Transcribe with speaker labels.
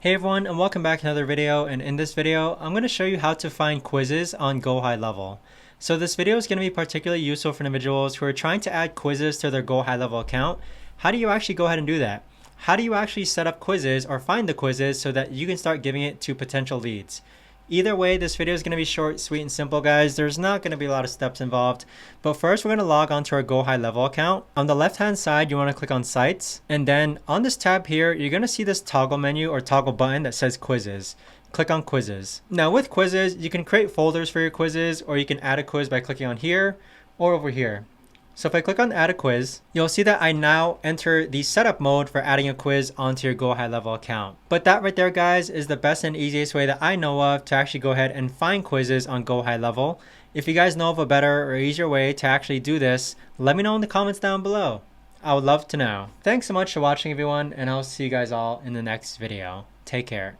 Speaker 1: Hey everyone, and welcome back to another video. And in this video, I'm going to show you how to find quizzes on GoHighLevel. So this video is going to be particularly useful for individuals who are trying to add quizzes to their GoHighLevel account. How do you actually go ahead and do that? How do you actually set up quizzes or find the quizzes so that you can start giving it to potential leads? Either way, this video is going to be short, sweet, and simple, guys. There's not going to be a lot of steps involved. But first, we're going to log on to our GoHighLevel account. On the left-hand side, you want to click on Sites. And then on this tab here, you're going to see this toggle menu or toggle button that says Quizzes. Click on Quizzes. Now, with quizzes, you can create folders for your quizzes, or you can add a quiz by clicking on here or over here. So if I click on add a quiz, you'll see that I now enter the setup mode for adding a quiz onto your GoHighLevel account. But that right there, guys, is the best and easiest way that I know of to actually go ahead and find quizzes on GoHighLevel. If you guys know of a better or easier way to actually do this, let me know in the comments down below. I would love to know. Thanks so much for watching, everyone, and I'll see you guys all in the next video. Take care.